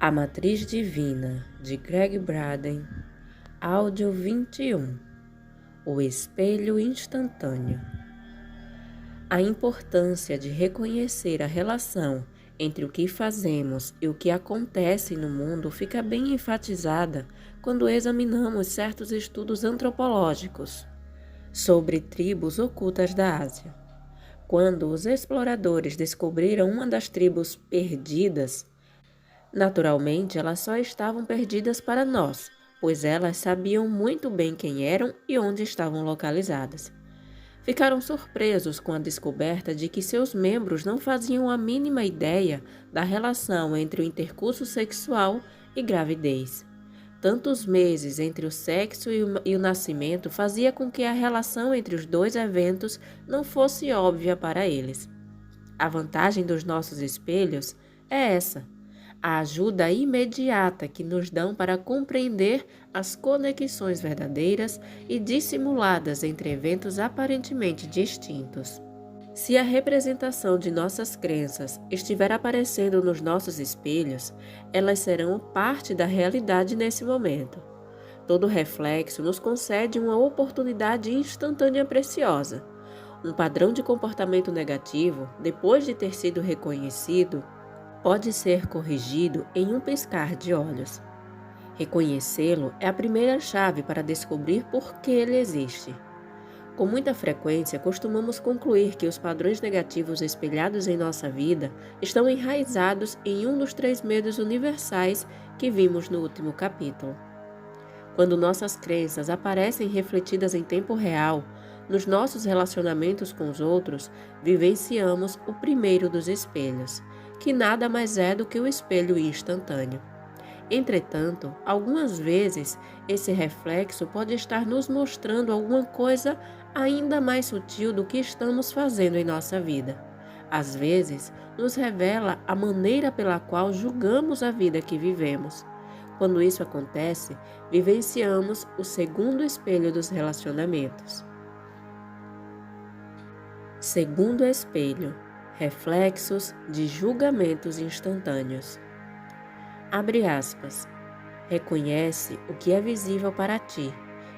A Matriz Divina, de Greg Braden, áudio 21. O espelho instantâneo. A importância de reconhecer a relação entre o que fazemos e o que acontece no mundo fica bem enfatizada quando examinamos certos estudos antropológicos sobre tribos ocultas da Ásia. Quando os exploradores descobriram uma das tribos perdidas, naturalmente, elas só estavam perdidas para nós, pois elas sabiam muito bem quem eram e onde estavam localizadas. Ficaram surpresos com a descoberta de que seus membros não faziam a mínima ideia da relação entre o intercurso sexual e gravidez. Tantos meses entre o sexo e o nascimento fazia com que a relação entre os dois eventos não fosse óbvia para eles. A vantagem dos nossos espelhos é essa: a ajuda imediata que nos dão para compreender as conexões verdadeiras e dissimuladas entre eventos aparentemente distintos. Se a representação de nossas crenças estiver aparecendo nos nossos espelhos, elas serão parte da realidade nesse momento. Todo reflexo nos concede uma oportunidade instantânea preciosa. Um padrão de comportamento negativo, depois de ter sido reconhecido, pode ser corrigido em um piscar de olhos. Reconhecê-lo é a primeira chave para descobrir por que ele existe. Com muita frequência, costumamos concluir que os padrões negativos espelhados em nossa vida estão enraizados em um dos 3 medos universais que vimos no último capítulo. Quando nossas crenças aparecem refletidas em tempo real, nos nossos relacionamentos com os outros, vivenciamos o primeiro dos espelhos, que nada mais é do que o espelho instantâneo. Entretanto, algumas vezes, esse reflexo pode estar nos mostrando alguma coisa ainda mais sutil do que estamos fazendo em nossa vida. Às vezes, nos revela a maneira pela qual julgamos a vida que vivemos. Quando isso acontece, vivenciamos o segundo espelho dos relacionamentos. Segundo espelho. Reflexos de julgamentos instantâneos. Abre aspas. Reconhece o que é visível para ti,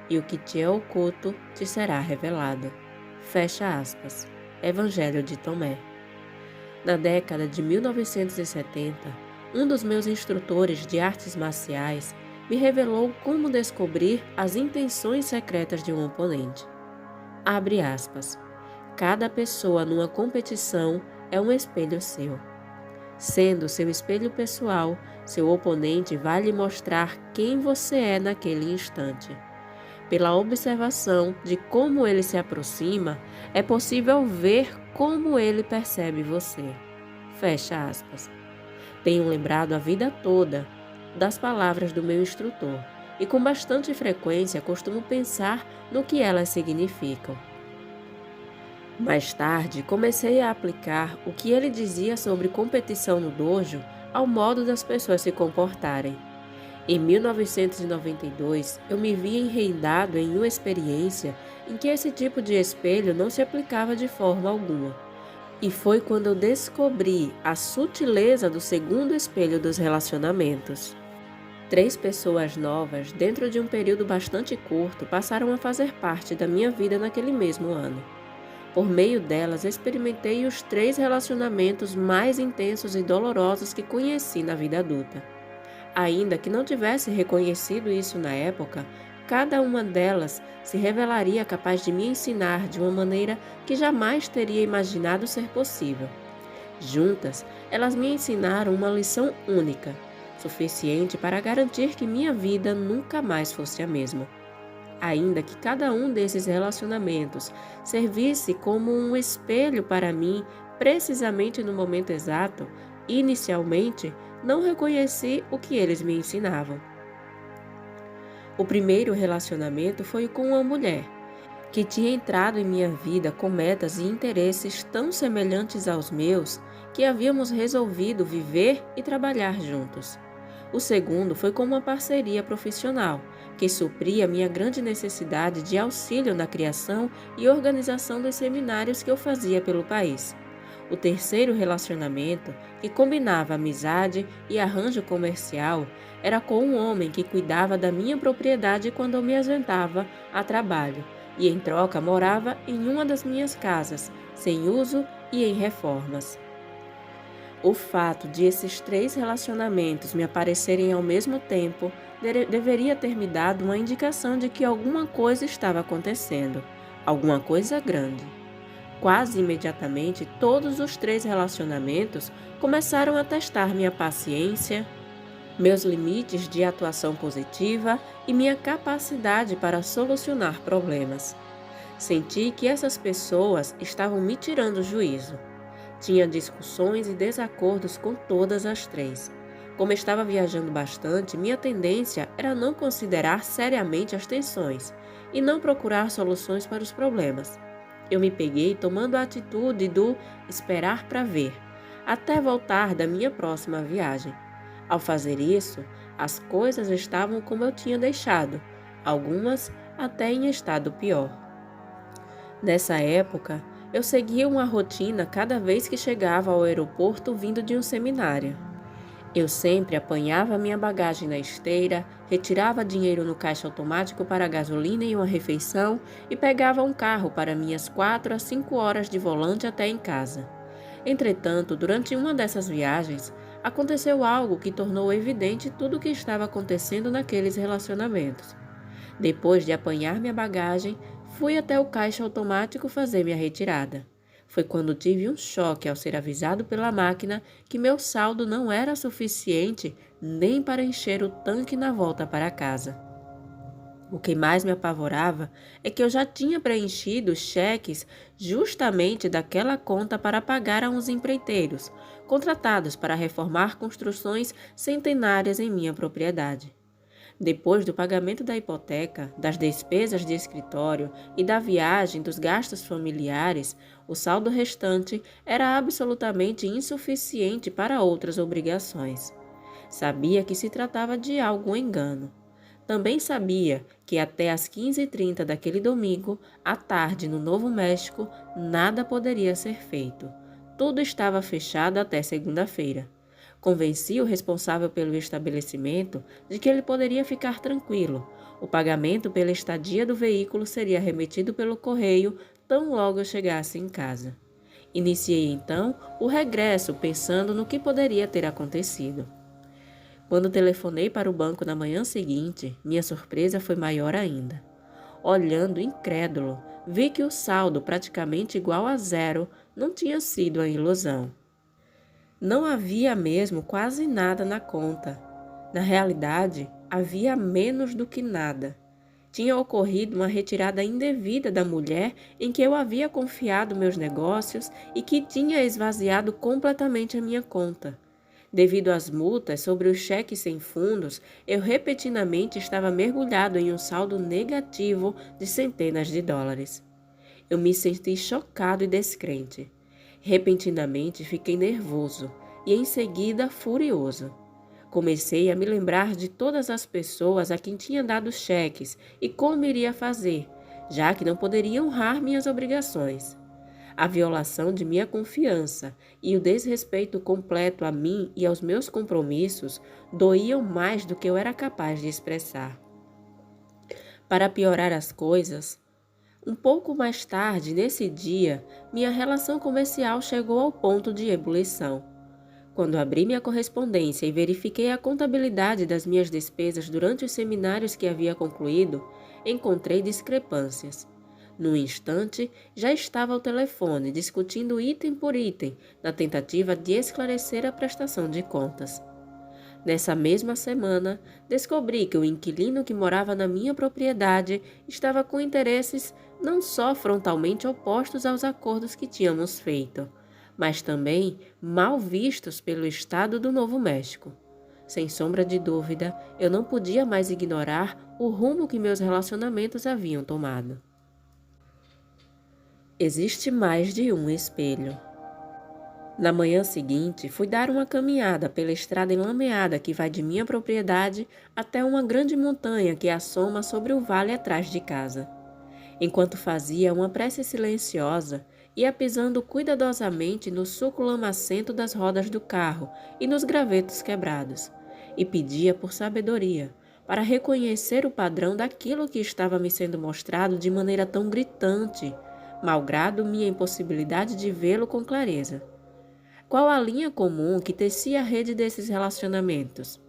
e o que te é oculto te será revelado. Fecha aspas. Evangelho de Tomé. Na década de 1970, um dos meus instrutores de artes marciais me revelou como descobrir as intenções secretas de um oponente. Abre aspas. Cada pessoa numa competição é um espelho seu. Sendo seu espelho pessoal, seu oponente vai lhe mostrar quem você é naquele instante. Pela observação de como ele se aproxima, é possível ver como ele percebe você. Fecha aspas. Tenho lembrado a vida toda das palavras do meu instrutor e com bastante frequência costumo pensar no que elas significam. Mais tarde, comecei a aplicar o que ele dizia sobre competição no dojo ao modo das pessoas se comportarem. Em 1992, eu me vi enreindado em uma experiência em que esse tipo de espelho não se aplicava de forma alguma. E foi quando eu descobri a sutileza do segundo espelho dos relacionamentos. 3 pessoas novas, dentro de um período bastante curto, passaram a fazer parte da minha vida naquele mesmo ano. Por meio delas, experimentei os 3 relacionamentos mais intensos e dolorosos que conheci na vida adulta. Ainda que não tivesse reconhecido isso na época, cada uma delas se revelaria capaz de me ensinar de uma maneira que jamais teria imaginado ser possível. Juntas, elas me ensinaram uma lição única, suficiente para garantir que minha vida nunca mais fosse a mesma. Ainda que cada um desses relacionamentos servisse como um espelho para mim, precisamente no momento exato, inicialmente, não reconheci o que eles me ensinavam. O primeiro relacionamento foi com uma mulher, que tinha entrado em minha vida com metas e interesses tão semelhantes aos meus que havíamos resolvido viver e trabalhar juntos. O segundo foi com uma parceria profissional, que supria minha grande necessidade de auxílio na criação e organização dos seminários que eu fazia pelo país. O terceiro relacionamento, que combinava amizade e arranjo comercial, era com um homem que cuidava da minha propriedade quando eu me ausentava a trabalho e, em troca, morava em uma das minhas casas, sem uso e em reformas. O fato de esses três relacionamentos me aparecerem ao mesmo tempo deveria ter me dado uma indicação de que alguma coisa estava acontecendo, alguma coisa grande. Quase imediatamente, todos os três relacionamentos começaram a testar minha paciência, meus limites de atuação positiva e minha capacidade para solucionar problemas. Senti que essas pessoas estavam me tirando o juízo. Tinha discussões e desacordos com todas as três. Como estava viajando bastante, minha tendência era não considerar seriamente as tensões e não procurar soluções para os problemas. Eu me peguei tomando a atitude do esperar para ver, até voltar da minha próxima viagem. Ao fazer isso, as coisas estavam como eu tinha deixado, algumas até em estado pior. Nessa época, eu seguia uma rotina cada vez que chegava ao aeroporto vindo de um seminário. Eu sempre apanhava minha bagagem na esteira, retirava dinheiro no caixa automático para gasolina em uma refeição e pegava um carro para minhas 4 a 5 horas de volante até em casa. Entretanto, durante uma dessas viagens, aconteceu algo que tornou evidente tudo o que estava acontecendo naqueles relacionamentos. Depois de apanhar minha bagagem, fui até o caixa automático fazer minha retirada. Foi quando tive um choque ao ser avisado pela máquina que meu saldo não era suficiente nem para encher o tanque na volta para casa. O que mais me apavorava é que eu já tinha preenchido cheques justamente daquela conta para pagar a uns empreiteiros, contratados para reformar construções centenárias em minha propriedade. Depois do pagamento da hipoteca, das despesas de escritório e da viagem dos gastos familiares, o saldo restante era absolutamente insuficiente para outras obrigações. Sabia que se tratava de algum engano. Também sabia que até às 15h30 daquele domingo, à tarde no Novo México, nada poderia ser feito. Tudo estava fechado até segunda-feira. Convenci o responsável pelo estabelecimento de que ele poderia ficar tranquilo. O pagamento pela estadia do veículo seria remetido pelo correio tão logo eu chegasse em casa. Iniciei então o regresso pensando no que poderia ter acontecido. Quando telefonei para o banco na manhã seguinte, minha surpresa foi maior ainda. Olhando incrédulo, vi que o saldo, praticamente igual a zero, não tinha sido uma ilusão. Não havia mesmo quase nada na conta. Na realidade, havia menos do que nada. Tinha ocorrido uma retirada indevida da mulher em que eu havia confiado meus negócios e que tinha esvaziado completamente a minha conta. Devido às multas sobre os cheques sem fundos, eu repentinamente estava mergulhado em um saldo negativo de centenas de dólares. Eu me senti chocado e descrente. Repentinamente fiquei nervoso e em seguida furioso. Comecei a me lembrar de todas as pessoas a quem tinha dado cheques e como iria fazer, já que não poderia honrar minhas obrigações. A violação de minha confiança e o desrespeito completo a mim e aos meus compromissos doíam mais do que eu era capaz de expressar. Para piorar as coisas, um pouco mais tarde, nesse dia, minha relação comercial chegou ao ponto de ebulição. Quando abri minha correspondência e verifiquei a contabilidade das minhas despesas durante os seminários que havia concluído, encontrei discrepâncias. No instante, já estava ao telefone, discutindo item por item, na tentativa de esclarecer a prestação de contas. Nessa mesma semana, descobri que o inquilino que morava na minha propriedade estava com interesses não só frontalmente opostos aos acordos que tínhamos feito, mas também mal vistos pelo Estado do Novo México. Sem sombra de dúvida, eu não podia mais ignorar o rumo que meus relacionamentos haviam tomado. Existe mais de um espelho. Na manhã seguinte, fui dar uma caminhada pela estrada enlameada que vai de minha propriedade até uma grande montanha que assoma sobre o vale atrás de casa. Enquanto fazia uma prece silenciosa, ia pisando cuidadosamente no suco lamacento das rodas do carro e nos gravetos quebrados, e pedia por sabedoria, para reconhecer o padrão daquilo que estava me sendo mostrado de maneira tão gritante, malgrado minha impossibilidade de vê-lo com clareza. Qual a linha comum que tecia a rede desses relacionamentos?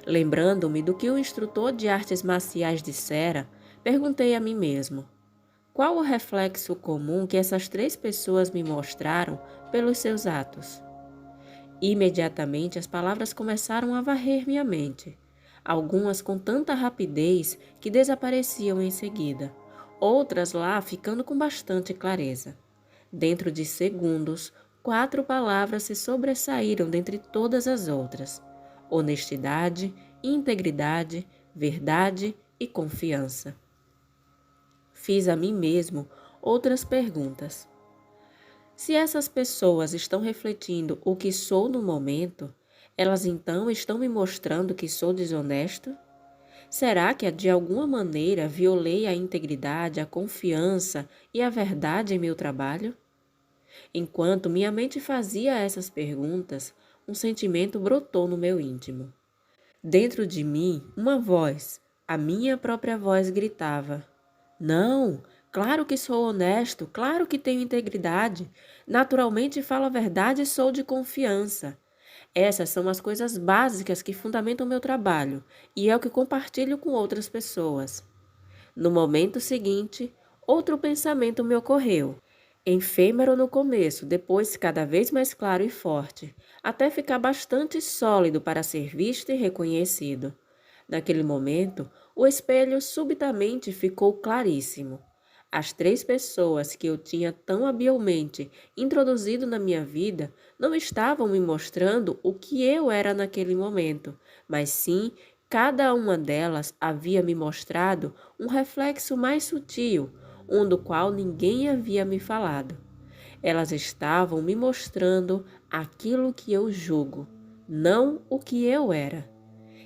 Lembrando-me do que o instrutor de artes marciais dissera, perguntei a mim mesmo: qual o reflexo comum que essas três pessoas me mostraram pelos seus atos? Imediatamente as palavras começaram a varrer minha mente, algumas com tanta rapidez que desapareciam em seguida, outras lá ficando com bastante clareza. Dentro de segundos, 4 palavras se sobressaíram dentre todas as outras: honestidade, integridade, verdade e confiança. Fiz a mim mesmo outras perguntas. Se essas pessoas estão refletindo o que sou no momento, elas então estão me mostrando que sou desonesto? Será que de alguma maneira violei a integridade, a confiança e a verdade em meu trabalho? Enquanto minha mente fazia essas perguntas, um sentimento brotou no meu íntimo. Dentro de mim, uma voz, a minha própria voz, gritava: não, claro que sou honesto, claro que tenho integridade, naturalmente falo a verdade e sou de confiança. Essas são as coisas básicas que fundamentam meu trabalho e é o que compartilho com outras pessoas. No momento seguinte, outro pensamento me ocorreu. Efêmero no começo, depois cada vez mais claro e forte, até ficar bastante sólido para ser visto e reconhecido. Naquele momento, o espelho subitamente ficou claríssimo. As 3 pessoas que eu tinha tão habilmente introduzido na minha vida não estavam me mostrando o que eu era naquele momento, mas sim, cada uma delas havia me mostrado um reflexo mais sutil, um do qual ninguém havia me falado. Elas estavam me mostrando aquilo que eu julgo, não o que eu era.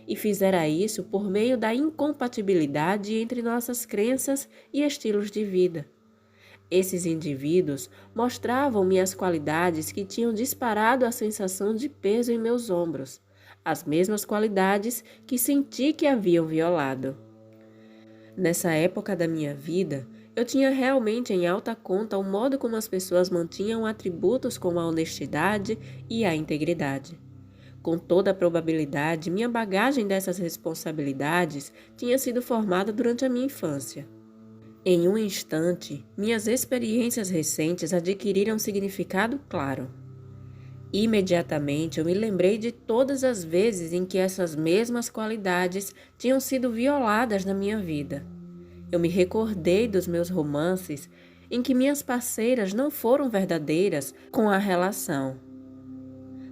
E fizera isso por meio da incompatibilidade entre nossas crenças e estilos de vida. Esses indivíduos mostravam-me as qualidades que tinham disparado a sensação de peso em meus ombros, as mesmas qualidades que senti que haviam violado. Nessa época da minha vida, eu tinha realmente em alta conta o modo como as pessoas mantinham atributos como a honestidade e a integridade. Com toda a probabilidade, minha bagagem dessas responsabilidades tinha sido formada durante a minha infância. Em um instante, minhas experiências recentes adquiriram um significado claro. Imediatamente eu me lembrei de todas as vezes em que essas mesmas qualidades tinham sido violadas na minha vida. Eu me recordei dos meus romances em que minhas parceiras não foram verdadeiras com a relação.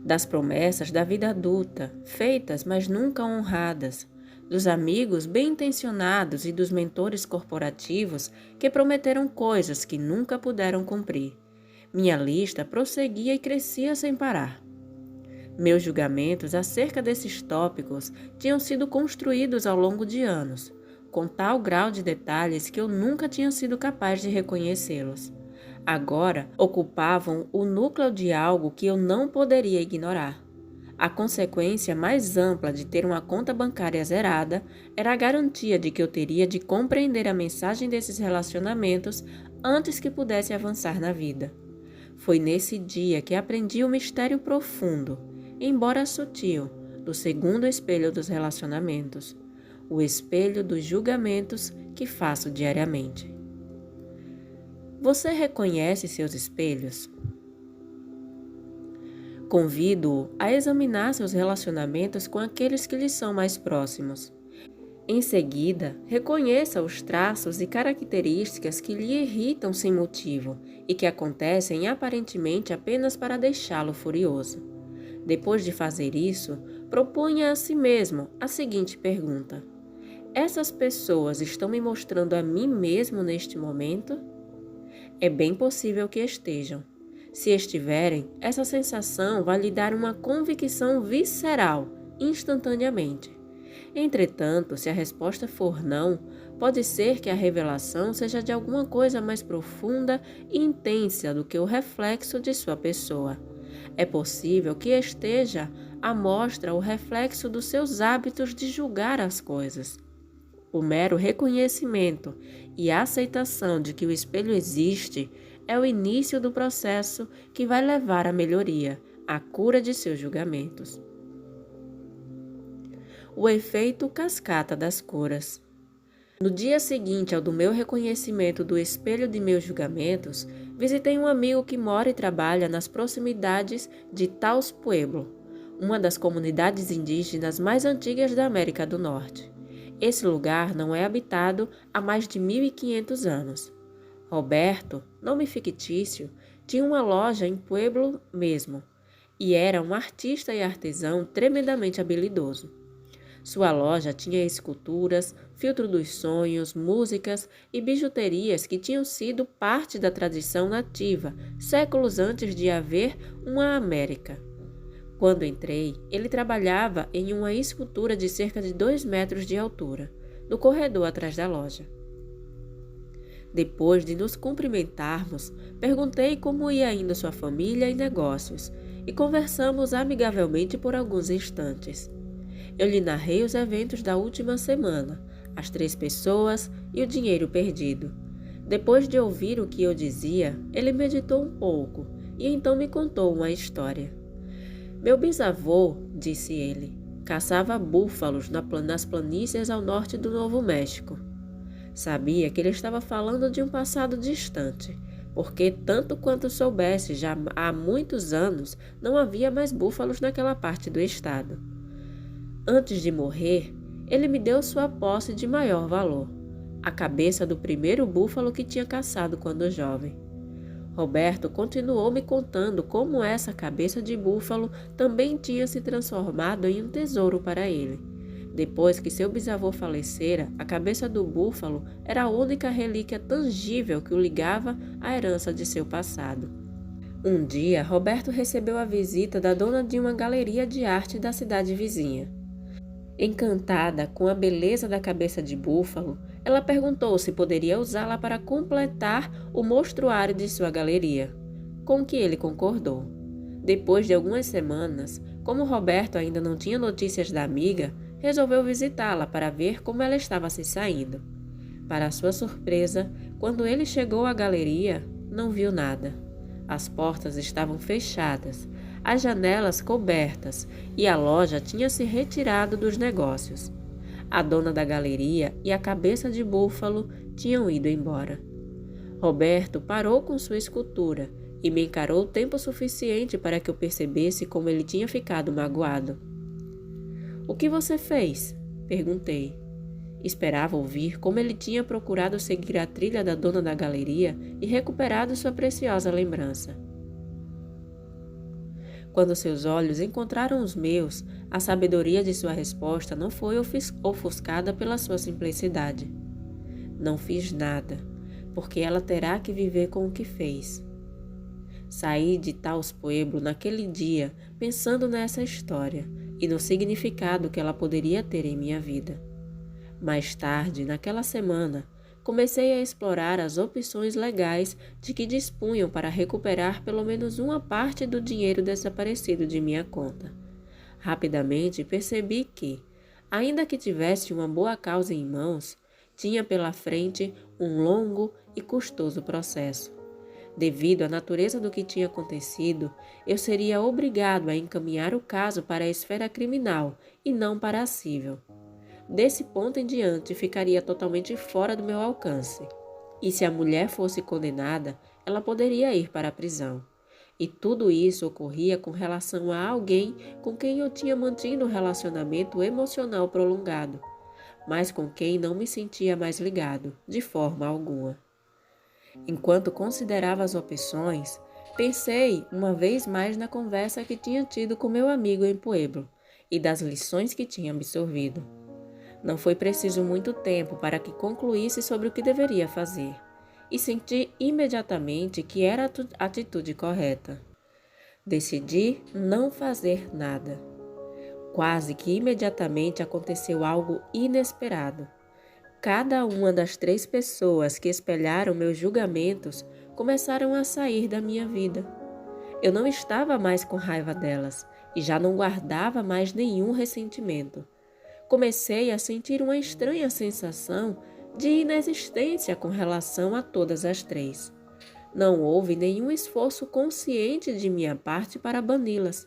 Das promessas da vida adulta, feitas mas nunca honradas, dos amigos bem-intencionados e dos mentores corporativos que prometeram coisas que nunca puderam cumprir. Minha lista prosseguia e crescia sem parar. Meus julgamentos acerca desses tópicos tinham sido construídos ao longo de anos, com tal grau de detalhes que eu nunca tinha sido capaz de reconhecê-los. Agora ocupavam o núcleo de algo que eu não poderia ignorar. A consequência mais ampla de ter uma conta bancária zerada era a garantia de que eu teria de compreender a mensagem desses relacionamentos antes que pudesse avançar na vida. Foi nesse dia que aprendi o mistério profundo, embora sutil, do segundo espelho dos relacionamentos, o espelho dos julgamentos que faço diariamente. Você reconhece seus espelhos? Convido-o a examinar seus relacionamentos com aqueles que lhe são mais próximos. Em seguida, reconheça os traços e características que lhe irritam sem motivo e que acontecem aparentemente apenas para deixá-lo furioso. Depois de fazer isso, proponha a si mesmo a seguinte pergunta: essas pessoas estão me mostrando a mim mesmo neste momento? É bem possível que estejam. Se estiverem, essa sensação vai lhe dar uma convicção visceral, instantaneamente. Entretanto, se a resposta for não, pode ser que a revelação seja de alguma coisa mais profunda e intensa do que o reflexo de sua pessoa. É possível que esteja à mostra o reflexo dos seus hábitos de julgar as coisas. O mero reconhecimento e aceitação de que o espelho existe é o início do processo que vai levar à melhoria, à cura de seus julgamentos. O efeito cascata das curas. No dia seguinte ao do meu reconhecimento do espelho de meus julgamentos, visitei um amigo que mora e trabalha nas proximidades de Taos Pueblo, uma das comunidades indígenas mais antigas da América do Norte. Esse lugar não é habitado há mais de 1.500 anos. Roberto, nome fictício, tinha uma loja em Pueblo mesmo, e era um artista e artesão tremendamente habilidoso. Sua loja tinha esculturas, filtro dos sonhos, músicas e bijuterias que tinham sido parte da tradição nativa, séculos antes de haver uma América. Quando entrei, ele trabalhava em uma escultura de cerca de 2 metros de altura, no corredor atrás da loja. Depois de nos cumprimentarmos, perguntei como ia indo sua família e negócios, e conversamos amigavelmente por alguns instantes. Eu lhe narrei os eventos da última semana, as 3 pessoas e o dinheiro perdido. Depois de ouvir o que eu dizia, ele meditou um pouco e então me contou uma história. Meu bisavô, disse ele, caçava búfalos nas planícies ao norte do Novo México. Sabia que ele estava falando de um passado distante, porque, tanto quanto soubesse, já há muitos anos não havia mais búfalos naquela parte do estado. Antes de morrer, ele me deu sua posse de maior valor, a cabeça do primeiro búfalo que tinha caçado quando jovem. Roberto continuou me contando como essa cabeça de búfalo também tinha se transformado em um tesouro para ele. Depois que seu bisavô falecera, a cabeça do búfalo era a única relíquia tangível que o ligava à herança de seu passado. Um dia, Roberto recebeu a visita da dona de uma galeria de arte da cidade vizinha. Encantada com a beleza da cabeça de búfalo, ela perguntou se poderia usá-la para completar o mostruário de sua galeria, com que ele concordou. Depois de algumas semanas, como Roberto ainda não tinha notícias da amiga, resolveu visitá-la para ver como ela estava se saindo. Para sua surpresa, quando ele chegou à galeria, não viu nada. As portas estavam fechadas, as janelas cobertas e a loja tinha se retirado dos negócios. A dona da galeria e a cabeça de búfalo tinham ido embora. Roberto parou com sua escultura e me encarou tempo suficiente para que eu percebesse como ele tinha ficado magoado. "O que você fez?" perguntei. Esperava ouvir como ele tinha procurado seguir a trilha da dona da galeria e recuperado sua preciosa lembrança. Quando seus olhos encontraram os meus, a sabedoria de sua resposta não foi ofuscada pela sua simplicidade. "Não fiz nada, porque ela terá que viver com o que fez." Saí de Taos Pueblo naquele dia pensando nessa história e no significado que ela poderia ter em minha vida. Mais tarde, naquela semana, comecei a explorar as opções legais de que dispunham para recuperar pelo menos uma parte do dinheiro desaparecido de minha conta. Rapidamente percebi que, ainda que tivesse uma boa causa em mãos, tinha pela frente um longo e custoso processo. Devido à natureza do que tinha acontecido, eu seria obrigado a encaminhar o caso para a esfera criminal e não para a civil. Desse ponto em diante, ficaria totalmente fora do meu alcance. E se a mulher fosse condenada, ela poderia ir para a prisão. E tudo isso ocorria com relação a alguém com quem eu tinha mantido um relacionamento emocional prolongado, mas com quem não me sentia mais ligado, de forma alguma. Enquanto considerava as opções, pensei uma vez mais na conversa que tinha tido com meu amigo em Pueblo e das lições que tinha absorvido. Não foi preciso muito tempo para que concluísse sobre o que deveria fazer, e senti imediatamente que era a atitude correta. Decidi não fazer nada. Quase que imediatamente aconteceu algo inesperado. Cada uma das 3 pessoas que espelharam meus julgamentos começaram a sair da minha vida. Eu não estava mais com raiva delas e já não guardava mais nenhum ressentimento. Comecei a sentir uma estranha sensação de inexistência com relação a todas as 3. Não houve nenhum esforço consciente de minha parte para bani-las.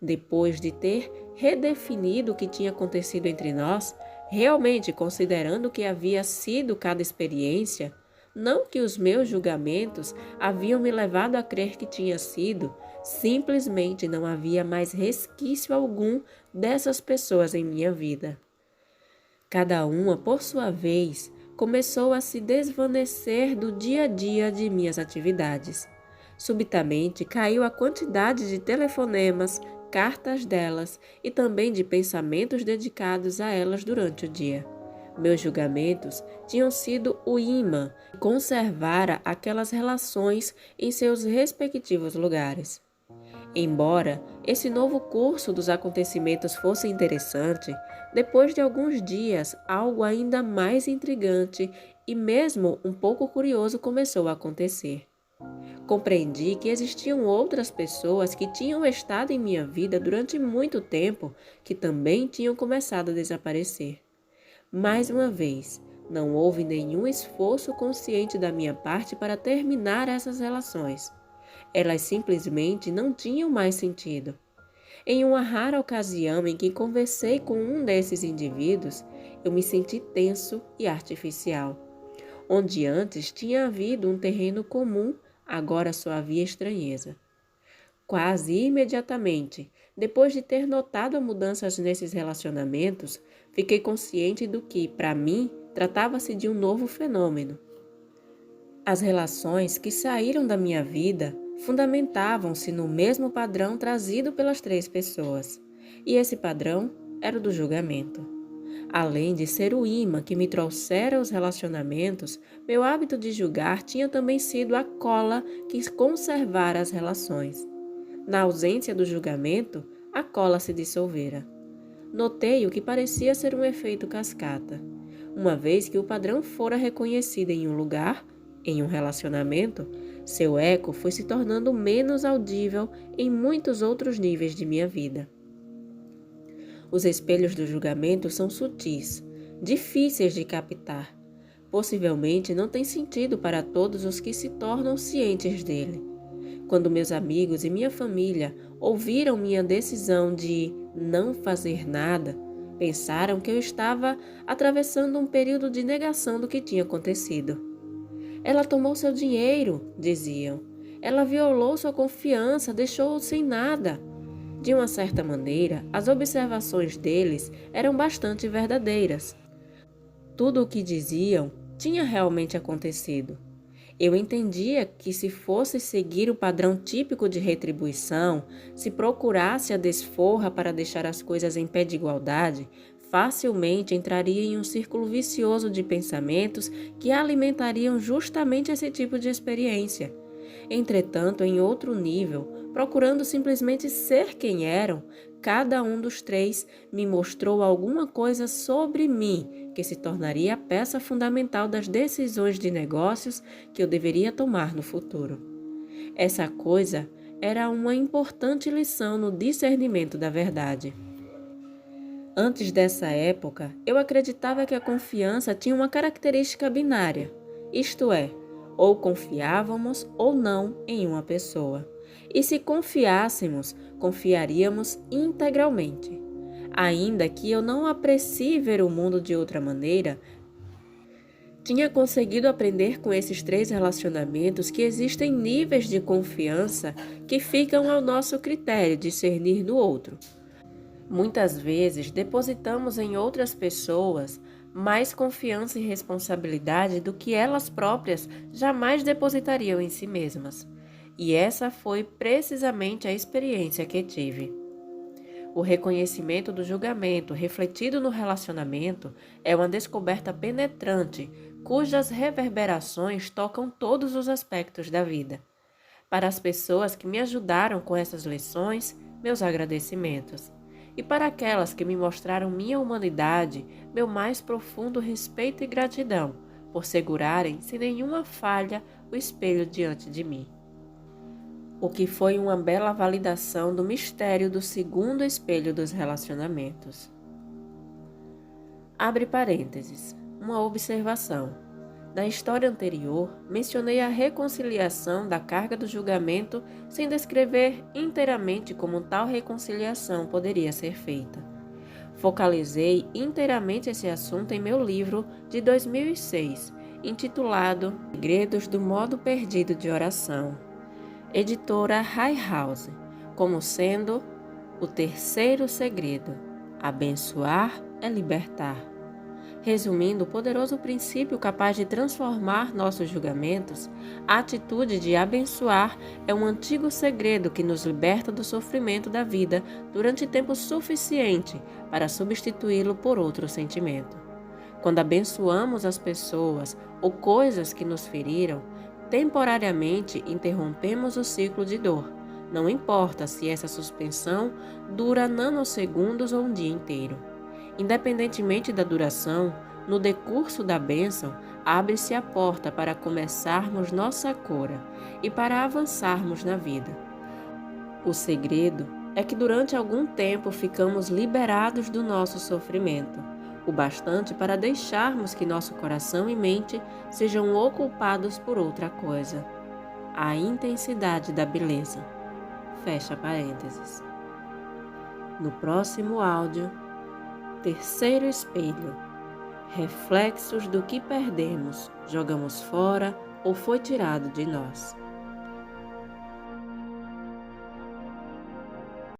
Depois de ter redefinido o que tinha acontecido entre nós, realmente considerando o que havia sido cada experiência, não que os meus julgamentos haviam me levado a crer que tinha sido, simplesmente não havia mais resquício algum dessas pessoas em minha vida. Cada uma, por sua vez, começou a se desvanecer do dia a dia de minhas atividades. Subitamente caiu a quantidade de telefonemas, cartas delas e também de pensamentos dedicados a elas durante o dia. Meus julgamentos tinham sido o imã que conservara aquelas relações em seus respectivos lugares. Embora esse novo curso dos acontecimentos fosse interessante, depois de alguns dias, algo ainda mais intrigante e mesmo um pouco curioso começou a acontecer. Compreendi que existiam outras pessoas que tinham estado em minha vida durante muito tempo que também tinham começado a desaparecer. Mais uma vez, não houve nenhum esforço consciente da minha parte para terminar essas relações. Elas simplesmente não tinham mais sentido. Em uma rara ocasião em que conversei com um desses indivíduos, eu me senti tenso e artificial. Onde antes tinha havido um terreno comum, agora só havia estranheza. Quase imediatamente, depois de ter notado mudanças nesses relacionamentos, fiquei consciente do que, para mim, tratava-se de um novo fenômeno. As relações que saíram da minha vida fundamentavam-se no mesmo padrão trazido pelas 3 pessoas, e esse padrão era o do julgamento. Além de ser o imã que me trouxera os relacionamentos, meu hábito de julgar tinha também sido a cola que conservara as relações. Na ausência do julgamento, a cola se dissolvera. Notei o que parecia ser um efeito cascata. Uma vez que o padrão fora reconhecido em um lugar, em um relacionamento, seu eco foi se tornando menos audível em muitos outros níveis de minha vida. Os espelhos do julgamento são sutis, difíceis de captar. Possivelmente não tem sentido para todos os que se tornam cientes dele. Quando meus amigos e minha família ouviram minha decisão de não fazer nada, pensaram que eu estava atravessando um período de negação do que tinha acontecido. Ela tomou seu dinheiro, diziam. Ela violou sua confiança, deixou-o sem nada. De uma certa maneira, as observações deles eram bastante verdadeiras. Tudo o que diziam tinha realmente acontecido. Eu entendia que se fosse seguir o padrão típico de retribuição, se procurasse a desforra para deixar as coisas em pé de igualdade, facilmente entraria em um círculo vicioso de pensamentos que alimentariam justamente esse tipo de experiência. Entretanto, em outro nível, procurando simplesmente ser quem eram, cada um dos 3 me mostrou alguma coisa sobre mim que se tornaria a peça fundamental das decisões de negócios que eu deveria tomar no futuro. Essa coisa era uma importante lição no discernimento da verdade. Antes dessa época, eu acreditava que a confiança tinha uma característica binária, isto é, ou confiávamos ou não em uma pessoa. E se confiássemos, confiaríamos integralmente. Ainda que eu não aprecie ver o mundo de outra maneira, tinha conseguido aprender com esses 3 relacionamentos que existem níveis de confiança que ficam ao nosso critério discernir no outro. Muitas vezes depositamos em outras pessoas mais confiança e responsabilidade do que elas próprias jamais depositariam em si mesmas. E essa foi precisamente a experiência que tive. O reconhecimento do julgamento refletido no relacionamento é uma descoberta penetrante, cujas reverberações tocam todos os aspectos da vida. Para as pessoas que me ajudaram com essas lições, meus agradecimentos. e para aquelas que me mostraram minha humanidade, meu mais profundo respeito e gratidão por segurarem sem nenhuma falha o espelho diante de mim. O que foi uma bela validação do mistério do segundo espelho dos relacionamentos. Abre parênteses. Uma observação. Na história anterior, mencionei a reconciliação da carga do julgamento sem descrever inteiramente como tal reconciliação poderia ser feita. Focalizei inteiramente esse assunto em meu livro de 2006, intitulado Segredos do Modo Perdido de Oração, editora Hay House, como sendo o terceiro segredo: abençoar é libertar. Resumindo o poderoso princípio capaz de transformar nossos julgamentos, a atitude de abençoar é um antigo segredo que nos liberta do sofrimento da vida durante tempo suficiente para substituí-lo por outro sentimento. Quando abençoamos as pessoas ou coisas que nos feriram, temporariamente interrompemos o ciclo de dor, não importa se essa suspensão dura nanosegundos ou um dia inteiro. Independentemente da duração, no decurso da bênção, abre-se a porta para começarmos nossa cura e para avançarmos na vida. O segredo é que durante algum tempo ficamos liberados do nosso sofrimento, o bastante para deixarmos que nosso coração e mente sejam ocupados por outra coisa: a intensidade da beleza. Fecha parênteses. No próximo áudio, terceiro espelho. Reflexos do que perdemos, jogamos fora ou foi tirado de nós.